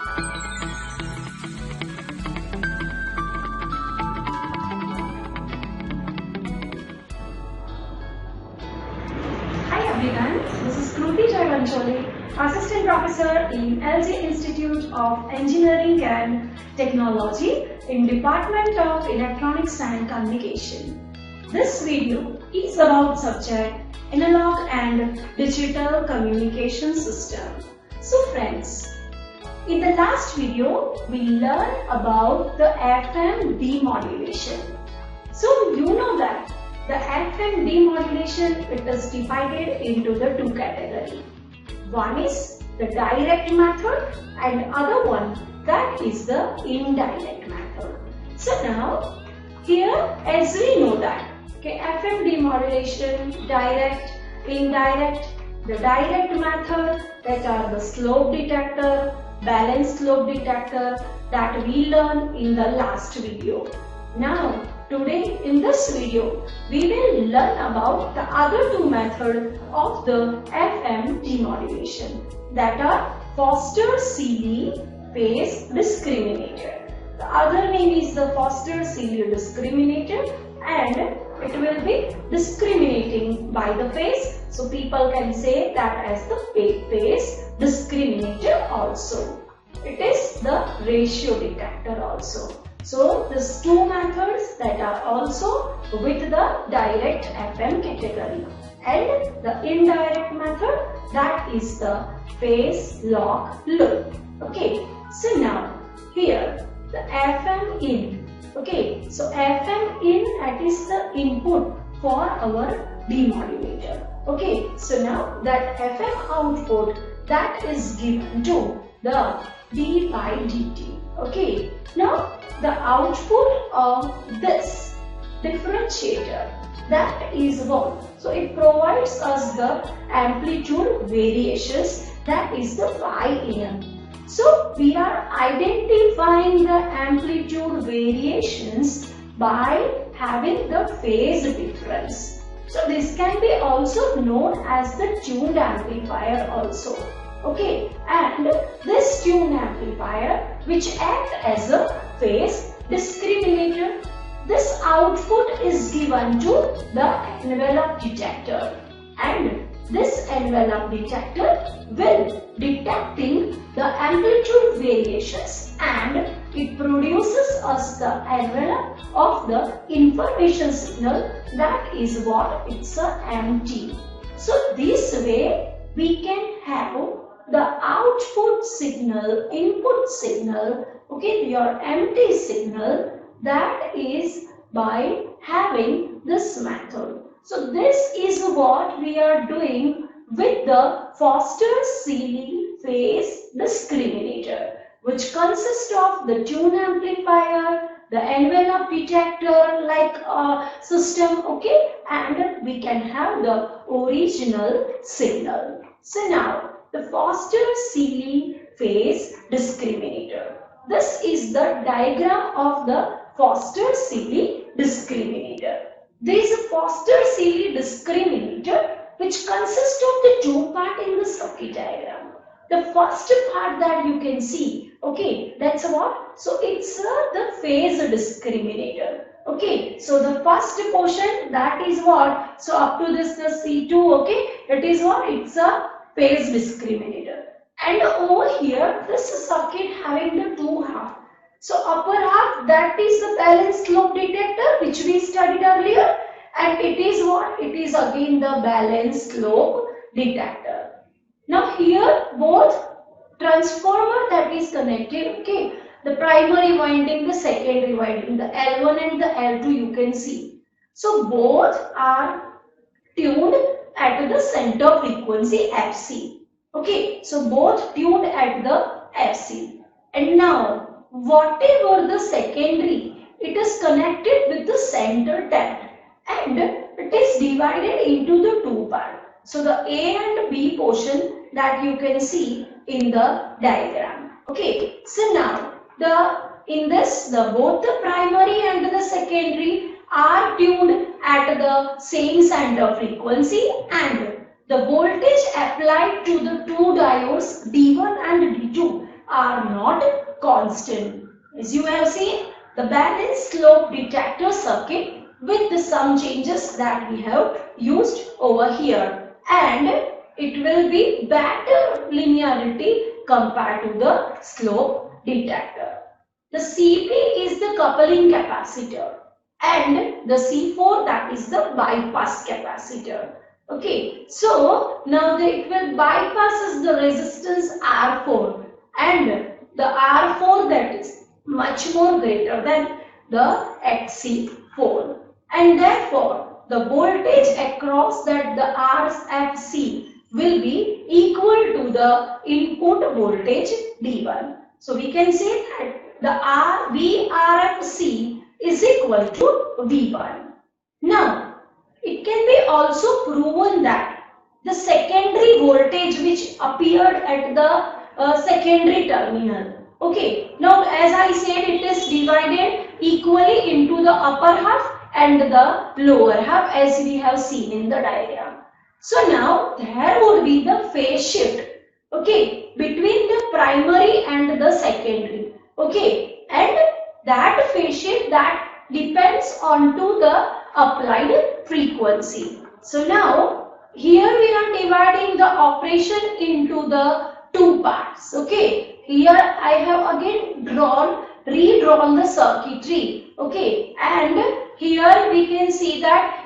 Hi everyone, this is Kruti Jaivancholi, Assistant Professor in LG Institute of Engineering and Technology in Department of Electronics and Communication. This video is about subject Analog and Digital Communication System. So friends, in the last video we learned about the FM demodulation. So you know that the FM demodulation, it is divided into the two categories. One is the direct method and other one that is the indirect method. So now here as we know that FM demodulation, direct, indirect, the direct method that are the slope detector, balanced slope detector that we learned in the last video. Now today in this video, we will learn about the other two methods of the FM demodulation, that are Foster-Seeley phase discriminator. The other name is the Foster-Seeley discriminator, and it will be discriminating by the phase. So people can say that as the phase discriminator also. It is the ratio detector also. So these two methods that are also with the direct FM category, and the indirect method that is the phase lock loop. Okay, so now here the FM in. Okay, so FM in, that is the input for our demodulator. Okay, so now that FM output that is given to the d by dt. Okay, now the output of this differentiator, that is what? So it provides us the amplitude variations, that is the YAM. So we are identifying the amplitude variations by having the phase difference. So this can be also known as the tuned amplifier also. Okay, and this tuned amplifier which acts as a phase discriminator, this output is given to the envelope detector, and this envelope detector will detecting the amplitude variations, and it produces us the envelope of the information signal, that is what it's a MT. So this way we can have the output signal, input signal, okay, your MT signal, that is by having this method. So this is what we are doing with the Foster-Seeley phase discriminator, which consists of the tune amplifier, the envelope detector like a system, okay, and we can have the original signal. So now the Foster-Seeley phase discriminator. This is the diagram of the Foster-Seeley discriminator. There is a Foster-Seeley discriminator which consists of the two parts in the circuit diagram. The first part that you can see, okay, that's what? So it's the phase discriminator. Okay, so the first portion, that is what? So up to this the C2, okay, it is what? It's a phase discriminator. And over here, this circuit having the two half. So upper half, that is the balanced slope detector which we studied earlier, and it is what? It is again the balanced slope detector. Now here both transformer that is connected, okay, the primary winding, the secondary winding, the L1 and the L2 you can see. So both are tuned at the center frequency FC. Okay, so both tuned at the FC. And now whatever the secondary, it is connected with the center tap, and it is divided into the two parts. So the A and B portion that you can see in the diagram. Okay, so now both the primary and the secondary are tuned at the same center frequency, and the voltage applied to the two diodes D1 and D2 are not constant. As you have seen, the balanced slope detector circuit with some changes that we have used over here, and it will be better linearity compared to the slope detector. The Cp is the coupling capacitor and the C4, that is the bypass capacitor. Okay, so now it will bypasses the resistance R4, and the R4 that is much more greater than the Xc4, and therefore the voltage across that the RFC will be equal to the input voltage D1. So we can say that the VRFC is equal to V1. Now, it can be also proven that the secondary voltage which appeared at the secondary terminal. Okay, now as I said, it is divided equally into the upper half and the lower half, as we have seen in the diagram. So now there would be the phase shift, okay, between the primary and the secondary, okay, and that phase shift that depends on to the applied frequency. So now here we are dividing the operation into the two parts. Okay, here I have again redrawn the circuitry. Okay, and here we can see that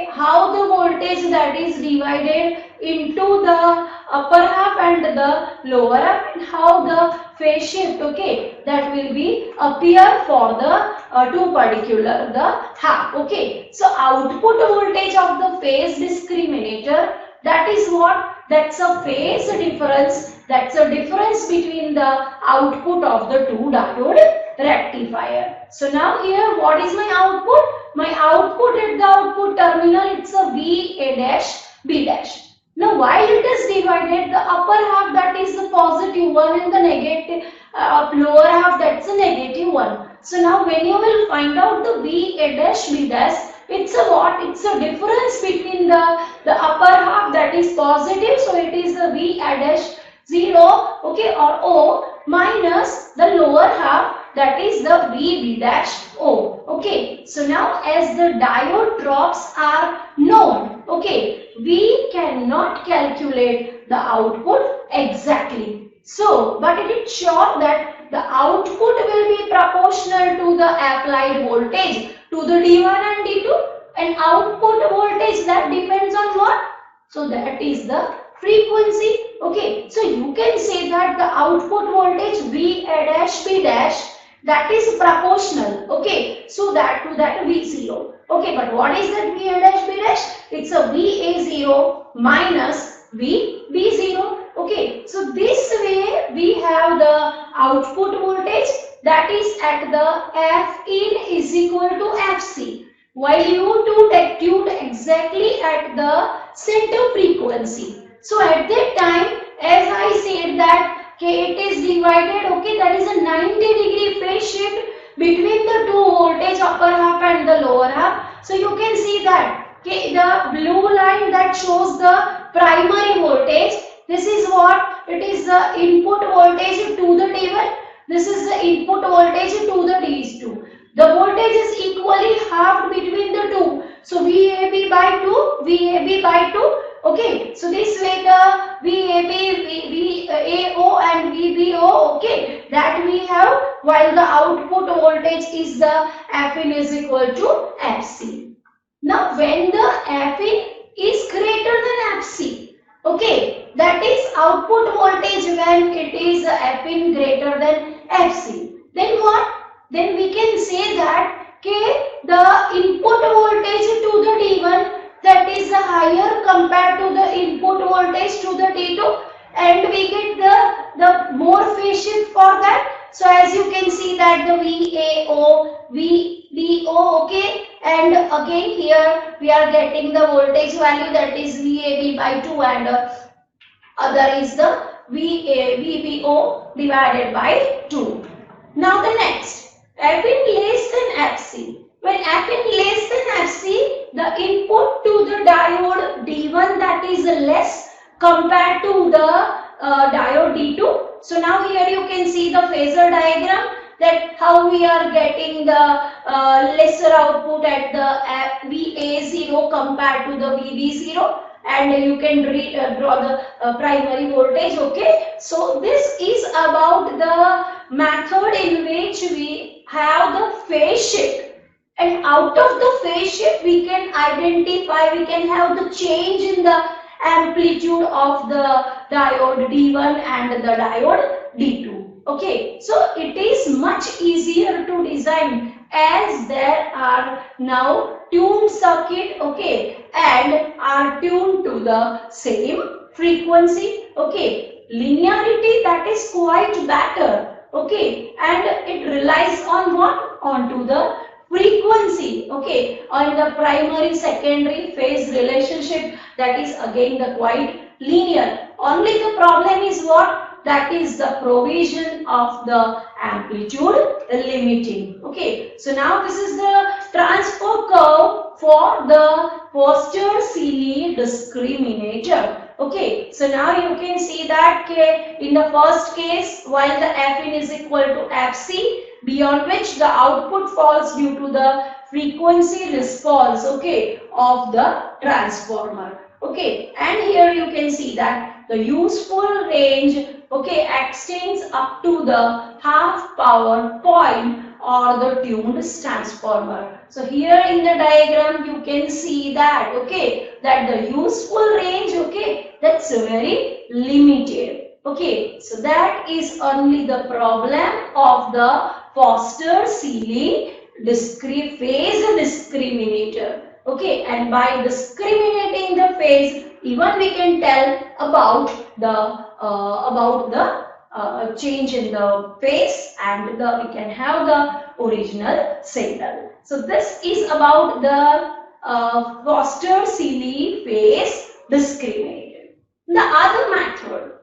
how the voltage that is divided into the upper half and the lower half, and how the phase shift, okay, that will be appear for the two particular the half. Okay, so output voltage of the phase discriminator, that is what, that's a phase difference, that's a difference between the output of the two diode rectifier. So now here what is my output? My output at the output terminal, it's a VA dash B dash. Now while it is divided, the upper half, that is the positive one, and the negative lower half, that's a negative one. So now when you will find out the VA dash B dash, it's a what? It's a difference between the upper half, that is positive, so it is the VA dash 0, okay, or O, minus the lower half, that is the VB dash O. Okay, so now as the diode drops are known, okay, we cannot calculate the output exactly. So, but it is sure that the output will be proportional to the applied voltage to the D1 and D2, and output voltage that depends on what? So that is the frequency. Okay, so you can say that the output voltage VA dash B dash, that is proportional, okay, so that to that V0. Okay, but what is that VA dash B dash? It's a VA0 minus VB0. Okay, so this way we have the output voltage, that is at the F in is equal to FC, while U2 tuned exactly at the center frequency. So at that time, as I said that it is divided, okay, that is a 90-degree phase shift between the two voltage, upper half and the lower half. So you can see that the blue line that shows the primary voltage, this is what? It is the input voltage to the D1. This is the input voltage to the D2. The voltage is equally halved between the two. So VAB by 2, VAB by 2. Okay, so this way the VAB, VAO and VBO, okay, that we have, while the output voltage is the Fin is equal to FC. Now when the Fin is greater than FC, okay, that is output voltage when it is Fin greater than FC, then what? Then we can say that the input voltage to the D1, that is higher compared to the input voltage to the D2, and we get the more phase shift for that. So as you can see that the VAO, VBO, okay, and again here we are getting the voltage value, that is VAB by 2, and other is the VBO divided by 2. Now the next, Fin less than FC. When Fin less than FC, the input to the diode D1, that is less compared to the diode D2. So now here you can see the phasor diagram, that how we are getting the lesser output at the VA0 compared to the VB0, and you can draw the primary voltage. Okay, so this is about the method in which we have the phase shift, and out of the phase shift we can identify, we can have the change in the amplitude of the diode D1 and the diode D2. Okay, so it is much easier to design as there are now tuned circuit, okay, and are tuned to the same frequency. Okay, linearity, that is quite better. Okay, and it relies on what? Onto the frequency. Okay, on the primary secondary phase relationship, that is again the quite linear. Only the problem is what? That is the provision of the amplitude limiting. Okay, so now this is the transfer curve for the Foster Seeley discriminator. Okay, so now you can see that in the first case, while the Fin is equal to Fc, beyond which the output falls due to the frequency response, okay, of the transformer. Okay, and here you can see that the useful range, okay, extends up to the half power point or the tuned transformer. So here in the diagram you can see that, okay, that the useful range, okay, that's very limited. Okay, so that is only the problem of the Foster Seeley phase discriminator. Okay, and by discriminating the phase, even we can tell about the change in the phase, and we can have the original signal. So this is about the Foster Seeley phase discriminator. The other method.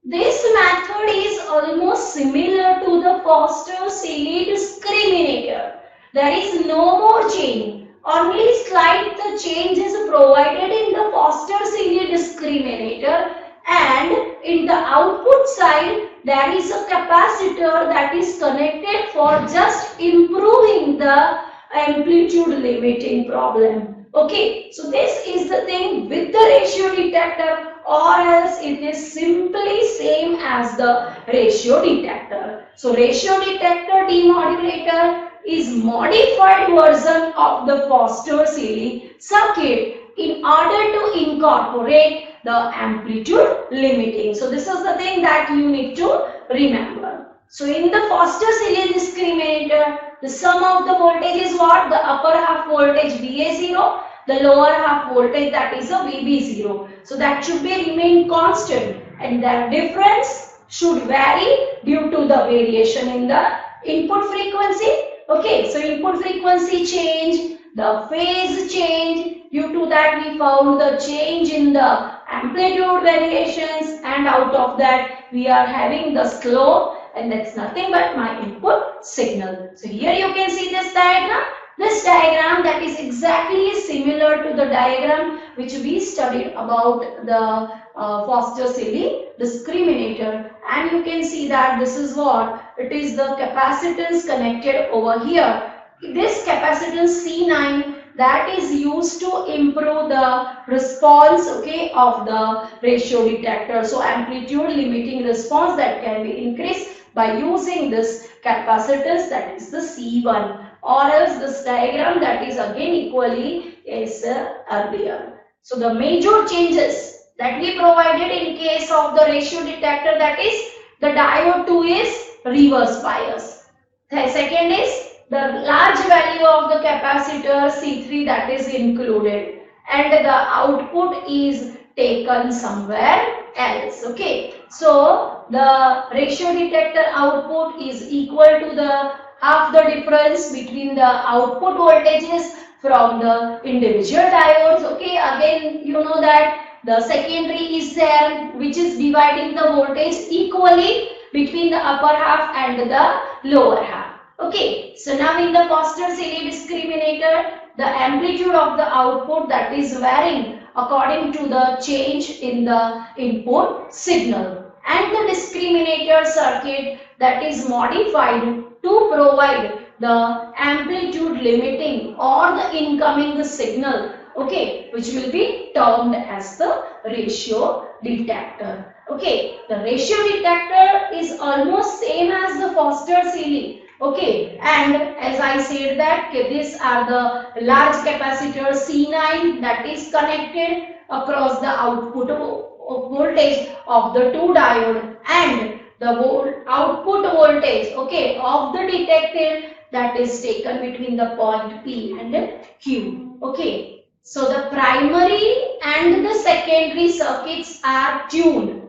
This method is almost similar to the Foster Seeley discriminator. There is no more change. Only slight the change is provided in the Foster Seeley discriminator, and in the output side there is a capacitor that is connected for just improving the amplitude limiting problem. Okay, so this is the thing with the ratio detector, or else it is simply same as the ratio detector. So ratio detector demodulator is modified version of the Foster Seeley circuit in order to incorporate the amplitude limiting. So this is the thing that you need to remember. So in the Foster Seeley discriminator, the sum of the voltage is what? The upper half voltage VA0, the lower half voltage, that is a VB0. So that should be remain constant, and their difference should vary due to the variation in the input frequency. Okay, so input frequency change, the phase change, due to that we found the change in the amplitude variations, and out of that we are having the slope, and that's nothing but my input signal. So here you can see this diagram. This diagram that is exactly similar to the diagram which we studied about the Foster Seeley discriminator, and you can see that this is what it is, the capacitance connected over here. This capacitance C9 that is used to improve the response, okay, of the ratio detector. So amplitude limiting response that can be increased by using this capacitance, that is the C1, or else this diagram that is again equally is earlier. So the major changes that we provided in case of the ratio detector, that is the diode 2 is reverse bias. The second is the large value of the capacitor C3 that is included, and the output is taken somewhere else. Okay, so the ratio detector output is equal to the half the difference between the output voltages from the individual diodes. Okay, again you know that the secondary is there which is dividing the voltage equally between the upper half and the lower half. Okay, so now in the Foster Seeley discriminator, the amplitude of the output that is varying according to the change in the input signal, and the discriminator circuit that is modified to provide the amplitude limiting or the incoming signal, okay, which will be termed as the ratio detector. Okay, the ratio detector is almost same as the Foster-Seeley. Okay, and as I said that these are the large capacitor C9 that is connected across the output voltage of the two diode, and the output voltage, okay, of the detector that is taken between the point P and Q. Okay, so the primary and the secondary circuits are tuned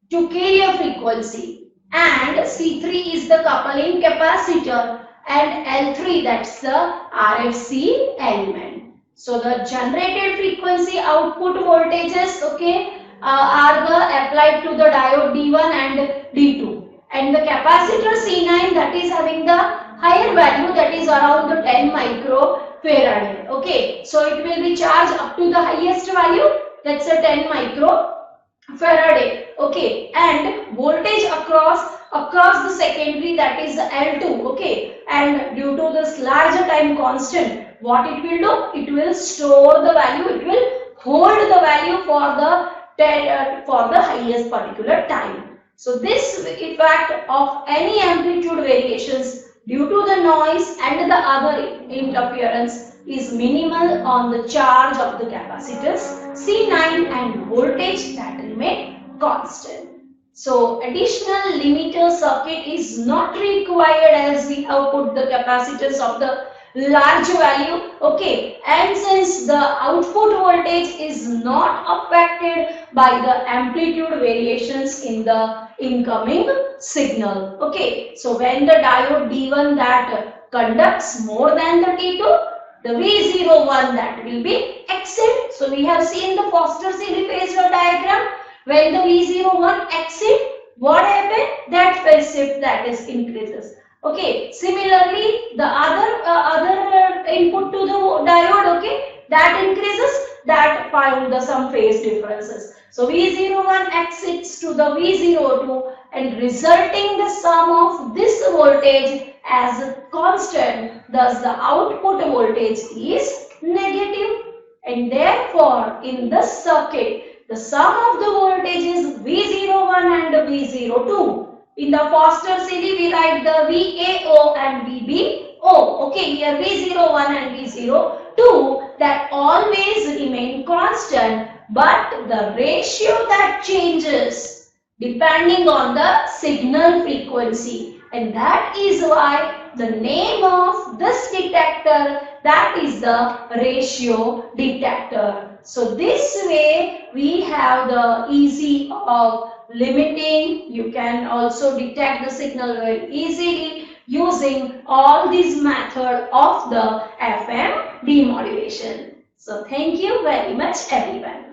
to carrier frequency, and C3 is the coupling capacitor, and L3 that's the RFC element. So the generated frequency output voltages, okay, are the applied to the diode D1 and D2, and the capacitor C9 that is having the higher value, that is around the 10 microfarad. Okay, so it will be charged up to the highest value, that's a 10 microfarad. Okay, and voltage across the secondary, that is the L2. Okay, and due to this larger time constant, what it will do, it will store the value, it will hold the value for the highest particular time. So this effect of any amplitude variations due to the noise and the other interference is minimal on the charge of the capacitors C9, and voltage that remain constant. So additional limiter circuit is not required as we have put the capacitors of the large value. Okay, and since the output voltage is not affected by the amplitude variations in the incoming signal. Okay, so when the diode D1 that conducts more than the T2, the V01 that will be exit. So we have seen the Foster-Seeley phasor diagram. When the V01 exit, what happened? That phase shift that is increases. Okay, similarly the other input to the diode, okay, that increases, that find the some phase differences. So V01 exits to the V02, and resulting the sum of this voltage as constant, thus the output voltage is negative, and therefore in this circuit the sum of the voltages V01 and V02. In the Foster-Seeley we write the VAO and VBO. Okay, here V01 and V02 that always remain constant, but the ratio that changes depending on the signal frequency, and that is why the name of this detector, that is the ratio detector. So this way we have the easy of limiting. You can also detect the signal very easily using all these method of the FM demodulation. So thank you very much everyone.